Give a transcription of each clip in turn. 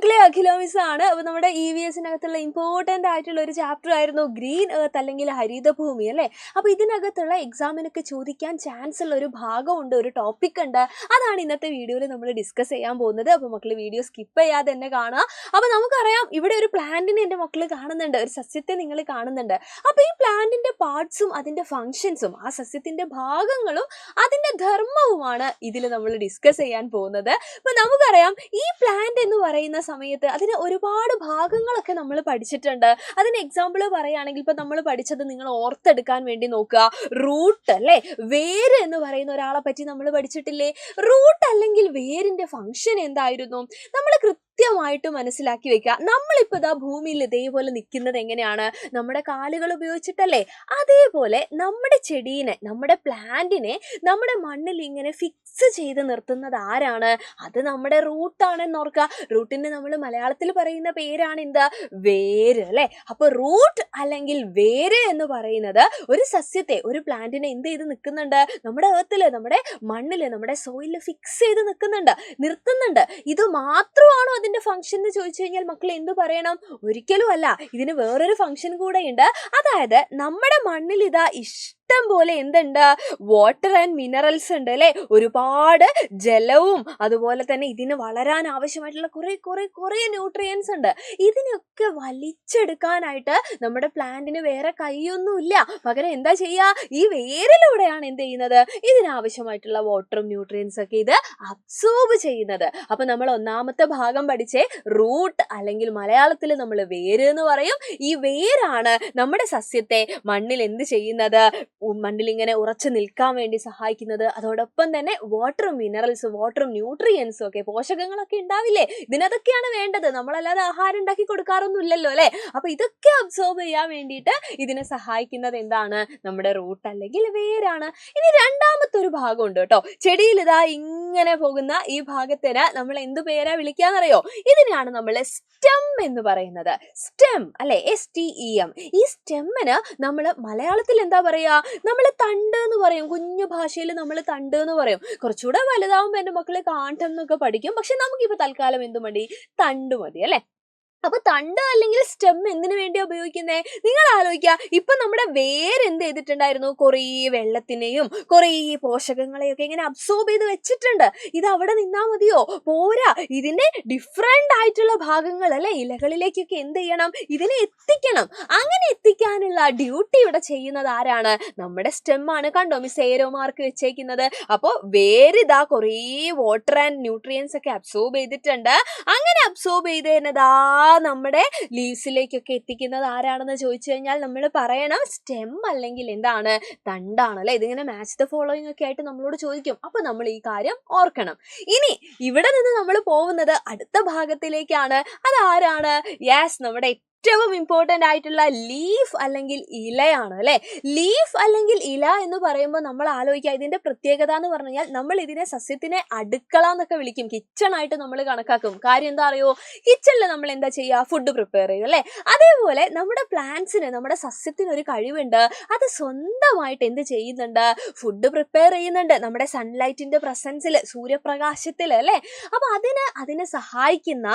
മക്കളെ അഖില മിസ് ആണ്. അപ്പോൾ നമ്മുടെ EVSനകത്തുള്ള ഇമ്പോർട്ടൻ്റ് ആയിട്ടുള്ള ഒരു ചാപ്റ്റർ ആയിരുന്നു ഗ്രീൻ എർത്ത് അല്ലെങ്കിൽ ഹരിതഭൂമി അല്ലേ. അപ്പോൾ ഇതിനകത്തുള്ള എക്സാമിനൊക്കെ ചോദിക്കാൻ ചാൻസ് ഉള്ള ഒരു ഭാഗമുണ്ട്, ഒരു ടോപ്പിക് ഉണ്ട്. അതാണ് ഇന്നത്തെ വീഡിയോയിൽ നമ്മൾ ഡിസ്കസ് ചെയ്യാൻ പോകുന്നത്. അപ്പോൾ മക്കൾ വീഡിയോ സ്കിപ്പ് ചെയ്യാതെ തന്നെ കാണുക. അപ്പോൾ നമുക്കറിയാം ഇവിടെ ഒരു പ്ലാന്റിനെ എൻ്റെ മക്കൾ കാണുന്നുണ്ട്, ഒരു സസ്യത്തെ നിങ്ങൾ കാണുന്നുണ്ട്. അപ്പോൾ ഈ പ്ലാന്റിൻ്റെ പാർട്സും അതിൻ്റെ ഫങ്ഷൻസും ആ സസ്യത്തിൻ്റെ ഭാഗങ്ങളും അതിൻ്റെ ധർമ്മവുമാണ് ഇതിൽ നമ്മൾ ഡിസ്കസ് ചെയ്യാൻ പോകുന്നത്. അപ്പോൾ നമുക്കറിയാം ഈ പ്ലാന്റ് എന്ന് പറയുന്ന സമയത്ത് അതിന് ഒരുപാട് ഭാഗങ്ങളൊക്കെ നമ്മൾ പഠിച്ചിട്ടുണ്ട്. അതിന് എക്സാമ്പിൾ പറയുകയാണെങ്കിൽ ഇപ്പോൾ നമ്മൾ പഠിച്ചത് നിങ്ങൾ ഓർത്തെടുക്കാൻ വേണ്ടി നോക്കുക. റൂട്ട് അല്ലേ, വേര് എന്ന് പറയുന്ന ഒരാളെ പറ്റി നമ്മൾ പഠിച്ചിട്ടില്ലേ? റൂട്ട് അല്ലെങ്കിൽ വേരിൻ്റെ ഫങ്ഷൻ എന്തായിരുന്നു നമ്മൾ കൃത്യമായിട്ട് മനസ്സിലാക്കി വെക്കുക. നമ്മളിപ്പോൾ ഇതാ ഭൂമിയിൽ ഇതേപോലെ നിൽക്കുന്നത് എങ്ങനെയാണ്? നമ്മുടെ കാലുകൾ ഉപയോഗിച്ചിട്ടല്ലേ. അതേപോലെ നമ്മുടെ ചെടീനെ, നമ്മുടെ പ്ലാന്റിനെ നമ്മുടെ മണ്ണിൽ ഇങ്ങനെ ഫിക്സ് ചെയ്ത് നിർത്തുന്നത് ആരാണ്? അത് നമ്മുടെ റൂട്ടാണെന്ന് ഓർക്കുക. റൂട്ടിന് നമ്മൾ മലയാളത്തിൽ പറയുന്ന പേരാണ് എന്താ? വേര് അല്ലേ. അപ്പോൾ റൂട്ട് അല്ലെങ്കിൽ വേര് എന്ന് പറയുന്നത് ഒരു സസ്യത്തെ, ഒരു പ്ലാന്റിനെ എന്ത് ചെയ്ത് നിൽക്കുന്നുണ്ട്? നമ്മുടെ എർത്തിൽ, നമ്മുടെ മണ്ണിൽ, നമ്മുടെ സോയിലിൽ ഫിക്സ് ചെയ്ത് നിർത്തുന്നുണ്ട്. ഇത് മാത്രമാണോ അതിന്റെ ഫംഗ്ഷൻ എന്ന് ചോദിച്ചു കഴിഞ്ഞാൽ മക്കൾ എന്ത് പറയണം? ഒരിക്കലും അല്ല. ഇതിന് വേറൊരു ഫംഗ്ഷൻ കൂടെ ഉണ്ട്. അതായത് നമ്മുടെ മണ്ണിൽ ഇതാ ഇഷ്ടം പോലെ എന്തുണ്ട്? വാട്ടർ ആൻഡ് മിനറൽസ് ഉണ്ട് അല്ലേ. ഒരുപാട് ജലവും അതുപോലെ തന്നെ ഇതിന് വളരാൻ ആവശ്യമായിട്ടുള്ള കുറെ ന്യൂട്രിയൻസ് ഉണ്ട്. ഇതിനൊക്കെ വലിച്ചെടുക്കാനായിട്ട് നമ്മുടെ പ്ലാന്റിന് വേറെ കൈയൊന്നുമില്ല. പകരം എന്താ ചെയ്യുക? ഈ വേരിലൂടെയാണ് എന്ത് ചെയ്യുന്നത്? ഇതിനാവശ്യമായിട്ടുള്ള വാട്ടറും ന്യൂട്രിയൻസ് ഒക്കെ ഇത് അബ്സോർബ് ചെയ്യുന്നത്. അപ്പൊ നമ്മൾ ഒന്നാമത്തെ ഭാഗം പഠിച്ചേ റൂട്ട് അല്ലെങ്കിൽ മലയാളത്തിൽ നമ്മൾ വേര് എന്ന് പറയും. ഈ വേരാണ് നമ്മുടെ സസ്യത്തെ മണ്ണിൽ എന്ത് ചെയ്യുന്നത്? മണ്ണിൽ ഇങ്ങനെ ഉറച്ചു നിൽക്കാൻ വേണ്ടി സഹായിക്കുന്നത്. അതോടൊപ്പം തന്നെ വാട്ടറും മിനറൽസും വാട്ടറും ന്യൂട്രിയൻസും ഒക്കെ, പോഷകങ്ങളൊക്കെ ഉണ്ടാവില്ലേ, ഇതിനതൊക്കെയാണ് വേണ്ടത്. നമ്മളല്ലാതെ ആഹാരം ഉണ്ടാക്കി കൊടുക്കാറൊന്നും ഇല്ലല്ലോ അല്ലെ. അപ്പൊ ഇതൊക്കെ അബ്സോർബ് ചെയ്യാൻ വേണ്ടിയിട്ട് ഇതിനെ സഹായിക്കുന്നത് എന്താണ്? നമ്മുടെ റൂട്ട് അല്ലെങ്കിൽ വേരാണ്. ഇനി രണ്ടാമത്തെ ഒരു ഭാഗം ഉണ്ട് കേട്ടോ. ചെടിയിൽ ഇതാ ഇങ്ങനെ പോകുന്ന ഈ ഭാഗത്തിന് നമ്മൾ എന്ത് പേരാ വിളിക്കാന്നറിയോ? ഇതിനാണ് നമ്മൾ സ്റ്റെം എന്ന് പറയുന്നത്. സ്റ്റെം അല്ലെ, STEM. ഈ സ്റ്റെമ്മിന് നമ്മൾ മലയാളത്തിൽ എന്താ പറയാ? നമ്മൾ തണ്ട് എന്ന് പറയും. കുഞ്ഞു ഭാഷയിൽ നമ്മൾ തണ്ട് എന്ന് പറയും. കുറച്ചുകൂടെ വലുതാവുമ്പോൾ എൻ്റെ മക്കളെ കാണ്ഡം എന്നൊക്കെ പഠിക്കും. പക്ഷെ നമുക്കിപ്പോൾ തൽക്കാലം എന്ത് മതി? തണ്ട് മതി അല്ലെ. അപ്പൊ തണ്ട് അല്ലെങ്കിൽ സ്റ്റെം എന്തിനു വേണ്ടിയാ ഉപയോഗിക്കുന്നേ? നിങ്ങൾ ആലോചിക്കുക. ഇപ്പൊ നമ്മുടെ വേര് എന്ത് ചെയ്തിട്ടുണ്ടായിരുന്നു? കുറേ വെള്ളത്തിനെയും കുറേ പോഷകങ്ങളെയൊക്കെ ഇങ്ങനെ അബ്സോർബ് ചെയ്ത് വെച്ചിട്ടുണ്ട്. ഇത് അവിടെ നിന്നാ മതിയോ? പോരാ. ഇതിന്റെ ഡിഫറെന്റ് ആയിട്ടുള്ള ഭാഗങ്ങൾ അല്ലെ, ഇലകളിലേക്കൊക്കെ എന്ത് ചെയ്യണം? ഇതിനെ എത്തിക്കണം. അങ്ങനെ എത്തിക്കാനുള്ള ഡ്യൂട്ടി ഇവിടെ ചെയ്യുന്നത് ആരാണ്? നമ്മുടെ സ്റ്റെം ആണ്. കണ്ടോ മിസ് ഏരോ മാർക്ക് വെച്ചേക്കുന്നത്. അപ്പോൾ വേരിതാ കുറേ വാട്ടർ ആൻഡ് ന്യൂട്രിയൻസ് ഒക്കെ അബ്സോർബ് ചെയ്തിട്ടുണ്ട്. അങ്ങനെ അബ്സോർബ് ചെയ്തതാ നമ്മുടെ ലീവ്സിലേക്കൊക്കെ എത്തിക്കുന്നത് ആരാണെന്ന് ചോദിച്ചു കഴിഞ്ഞാൽ നമ്മൾ പറയണം സ്റ്റെം അല്ലെങ്കിൽ എന്താണ്? തണ്ടാണ് അല്ലെ. ഇതിങ്ങനെ മാച്ച് ദ ഫോളോയിങ് ഒക്കെ ആയിട്ട് നമ്മളോട് ചോദിക്കും. അപ്പൊ നമ്മൾ ഈ കാര്യം ഓർക്കണം. ഇനി ഇവിടെ നിന്ന് നമ്മൾ പോകുന്നത് അടുത്ത ഭാഗത്തിലേക്കാണ്. അതാരാണ്? യെസ്, നമ്മുടെ ഏറ്റവും ഇമ്പോർട്ടൻ്റ് ആയിട്ടുള്ള ലീഫ് അല്ലെങ്കിൽ ഇലയാണ് അല്ലെ. ലീഫ് അല്ലെങ്കിൽ ഇല എന്ന് പറയുമ്പോൾ നമ്മൾ ആലോചിക്കുക, ഇതിന്റെ പ്രത്യേകത എന്ന് പറഞ്ഞു കഴിഞ്ഞാൽ നമ്മൾ ഇതിനെ സസ്യത്തിനെ അടുക്കള എന്നൊക്കെ വിളിക്കും. കിച്ചൺ ആയിട്ട് നമ്മൾ കണക്കാക്കും. കാര്യം എന്താ അറിയോ? കിച്ചണിൽ നമ്മൾ എന്താ ചെയ്യുക? ഫുഡ് പ്രിപ്പയർ ചെയ്യും അല്ലെ. അതേപോലെ നമ്മുടെ പ്ലാന്റ്സിന്, നമ്മുടെ സസ്യത്തിന് ഒരു കഴിവുണ്ട്. അത് സ്വന്തമായിട്ട് എന്ത് ചെയ്യുന്നുണ്ട്? ഫുഡ് പ്രിപ്പയർ ചെയ്യുന്നുണ്ട്. നമ്മുടെ സൺലൈറ്റിന്റെ പ്രസൻസിൽ, സൂര്യപ്രകാശത്തിൽ അല്ലെ. അപ്പൊ അതിനെ സഹായിക്കുന്ന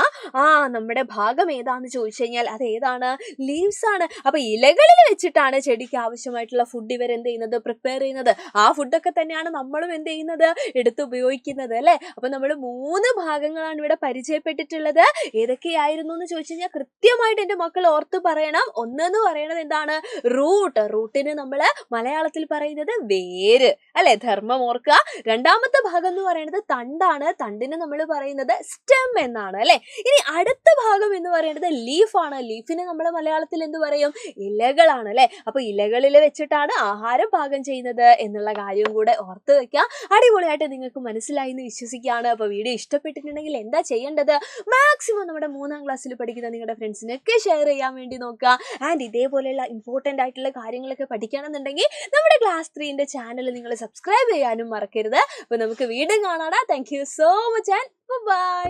നമ്മുടെ ഭാഗം ഏതാന്ന് ചോദിച്ചു കഴിഞ്ഞാൽ അത് ഏതാണ്? ലീവ്സ് ആണ്. അപ്പൊ ഇലകളിൽ വെച്ചിട്ടാണ് ചെടിക്ക് ആവശ്യമായിട്ടുള്ള ഫുഡ് ഇവരെന്ത് ചെയ്യുന്നത്? പ്രിപ്പയർ ചെയ്യുന്നത്. ആ ഫുഡൊക്കെ തന്നെയാണ് നമ്മളും എന്ത് ചെയ്യുന്നത്? എടുത്ത് ഉപയോഗിക്കുന്നത് അല്ലെ. അപ്പൊ നമ്മൾ 3 ഭാഗങ്ങളാണ് ഇവിടെ പരിചയപ്പെട്ടിട്ടുള്ളത്. ഏതൊക്കെയായിരുന്നു എന്ന് ചോദിച്ചു കഴിഞ്ഞാൽ കൃത്യമായിട്ട് എൻ്റെ മക്കൾ ഓർത്ത് പറയണം. ഒന്നെന്ന് പറയുന്നത് എന്താണ്? റൂട്ട്. റൂട്ടിന് നമ്മൾ മലയാളത്തിൽ പറയുന്നത് വേര് അല്ലെ, ധർമ്മം ഓർക്കുക. രണ്ടാമത്തെ ഭാഗം എന്ന് പറയുന്നത് തണ്ടാണ്. തണ്ടിന് നമ്മൾ പറയുന്നത് സ്റ്റെം എന്നാണ് അല്ലെ. ഇനി അടുത്ത ഭാഗം എന്ന് പറയുന്നത് ലീഫാണ്. ലീഫിനെ നമ്മൾ മലയാളത്തിൽ എന്ത് പറയും? ഇലകളാണ് അല്ലെ. അപ്പൊ ഇലകളിൽ വെച്ചിട്ടാണ് ആഹാരം പാകം ചെയ്യുന്നത് എന്നുള്ള കാര്യവും കൂടെ ഓർത്ത് വെക്കുക. അടിപൊളിയായിട്ട് നിങ്ങൾക്ക് മനസ്സിലായി എന്ന് വിശ്വസിക്കുകയാണ്. അപ്പൊ വീഡിയോ ഇഷ്ടപ്പെട്ടിട്ടുണ്ടെങ്കിൽ എന്താ ചെയ്യേണ്ടത്? മാക്സിമം നമ്മുടെ 3ാം ക്ലാസ്സിൽ പഠിക്കുന്ന നിങ്ങളുടെ ഫ്രണ്ട്സിനൊക്കെ ഷെയർ ചെയ്യാൻ വേണ്ടി നോക്കുക. ആൻഡ് ഇതേപോലെയുള്ള ഇമ്പോർട്ടൻ്റ് ആയിട്ടുള്ള കാര്യങ്ങളൊക്കെ പഠിക്കണമെന്നുണ്ടെങ്കിൽ നമ്മുടെ ക്ലാസ് 3ന്റെ ചാനൽ നിങ്ങൾ സബ്സ്ക്രൈബ് ചെയ്യാനും മറക്കരുത്. അപ്പൊ നമുക്ക് വീണ്ടും കാണാം. Thank you so much and by.